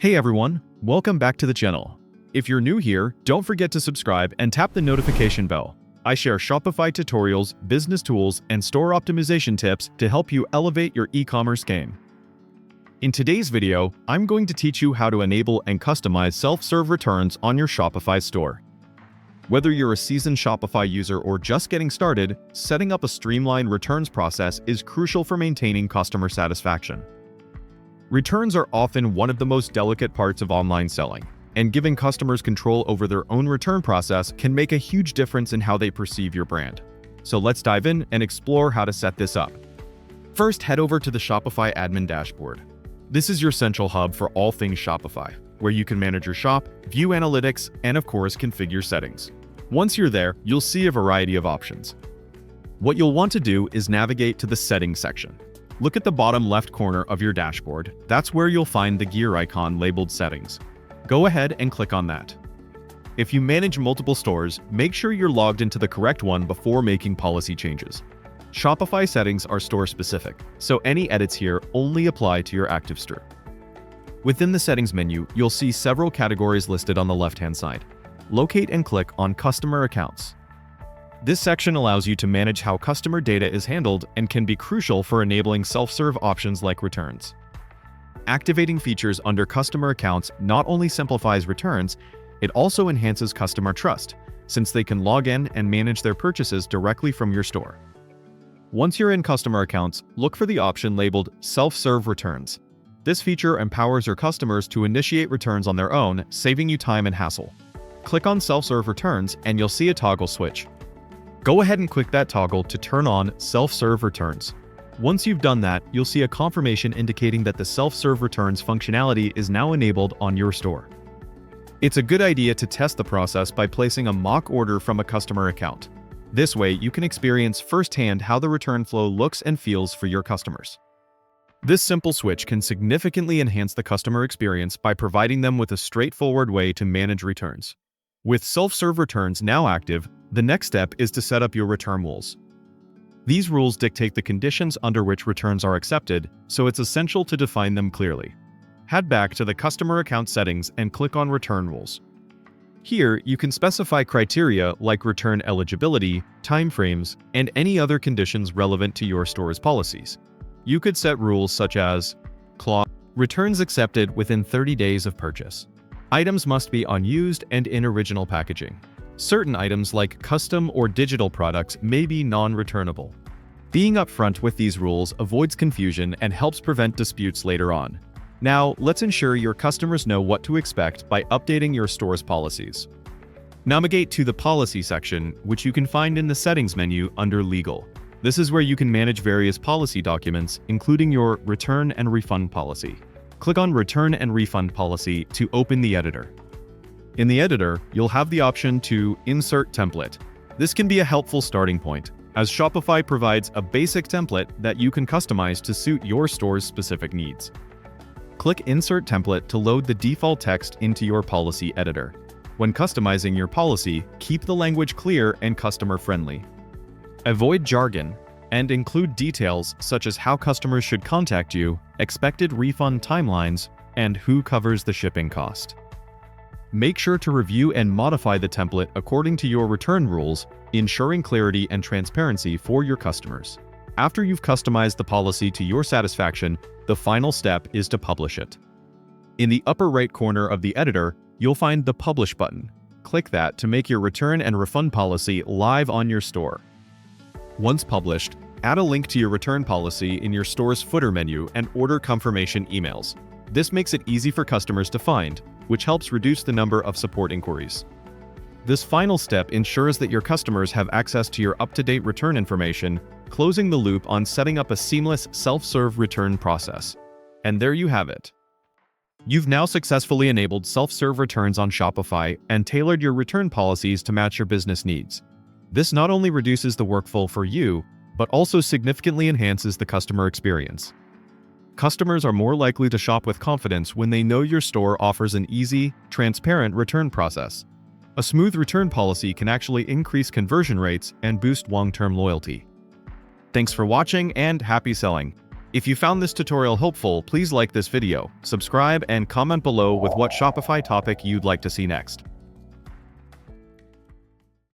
Hey everyone, welcome back to the channel. If you're new here, don't forget to subscribe and tap the notification bell. I share Shopify tutorials, business tools, and store optimization tips to help you elevate your e-commerce game. In today's video, I'm going to teach you how to enable and customize self-serve returns on your Shopify store. Whether you're a seasoned Shopify user or just getting started, setting up a streamlined returns process is crucial for maintaining customer satisfaction. Returns are often one of the most delicate parts of online selling, and giving customers control over their own return process can make a huge difference in how they perceive your brand. So let's dive in and explore how to set this up. First, head over to the Shopify admin dashboard. This is your central hub for all things Shopify, where you can manage your shop, view analytics, and of course configure settings. Once you're there, you'll see a variety of options. What you'll want to do is navigate to the settings section. Look at the bottom left corner of your dashboard. That's where you'll find the gear icon labeled Settings. Go ahead and click on that. If you manage multiple stores, make sure you're logged into the correct one before making policy changes. Shopify settings are store-specific, so any edits here only apply to your active store. Within the settings menu, you'll see several categories listed on the left-hand side. Locate and click on Customer Accounts. This section allows you to manage how customer data is handled and can be crucial for enabling self-serve options like returns. Activating features under customer accounts not only simplifies returns, it also enhances customer trust, since they can log in and manage their purchases directly from your store. Once you're in customer accounts, look for the option labeled Self-Serve Returns. This feature empowers your customers to initiate returns on their own, saving you time and hassle. Click on Self-Serve Returns and you'll see a toggle switch. Go ahead and click that toggle to turn on Self-Serve Returns. Once you've done that, you'll see a confirmation indicating that the Self-Serve Returns functionality is now enabled on your store. It's a good idea to test the process by placing a mock order from a customer account. This way, you can experience firsthand how the return flow looks and feels for your customers. This simple switch can significantly enhance the customer experience by providing them with a straightforward way to manage returns. With self-serve returns now active, the next step is to set up your return rules. These rules dictate the conditions under which returns are accepted, so it's essential to define them clearly. Head back to the customer account settings and click on Return Rules. Here, you can specify criteria like return eligibility, timeframes, and any other conditions relevant to your store's policies. You could set rules such as clause, returns accepted within 30 days of purchase. Items must be unused and in original packaging. Certain items like custom or digital products may be non-returnable. Being upfront with these rules avoids confusion and helps prevent disputes later on. Now, let's ensure your customers know what to expect by updating your store's policies. Navigate to the Policy section, which you can find in the Settings menu under Legal. This is where you can manage various policy documents, including your Return and Refund policy. Click on Return and Refund Policy to open the editor. In the editor, you'll have the option to Insert Template. This can be a helpful starting point, as Shopify provides a basic template that you can customize to suit your store's specific needs. Click Insert Template to load the default text into your policy editor. When customizing your policy, keep the language clear and customer-friendly. Avoid jargon, and include details such as how customers should contact you, expected refund timelines, and who covers the shipping cost. Make sure to review and modify the template according to your return rules, ensuring clarity and transparency for your customers. After you've customized the policy to your satisfaction, the final step is to publish it. In the upper right corner of the editor, you'll find the Publish button. Click that to make your return and refund policy live on your store. Once published, add a link to your return policy in your store's footer menu and order confirmation emails. This makes it easy for customers to find, which helps reduce the number of support inquiries. This final step ensures that your customers have access to your up-to-date return information, closing the loop on setting up a seamless self-serve return process. And there you have it. You've now successfully enabled self-serve returns on Shopify and tailored your return policies to match your business needs. This not only reduces the workflow for you, but also significantly enhances the customer experience. Customers are more likely to shop with confidence when they know your store offers an easy, transparent return process. A smooth return policy can actually increase conversion rates and boost long-term loyalty. Thanks for watching and happy selling! If you found this tutorial helpful, please like this video, subscribe, and comment below with what Shopify topic you'd like to see next.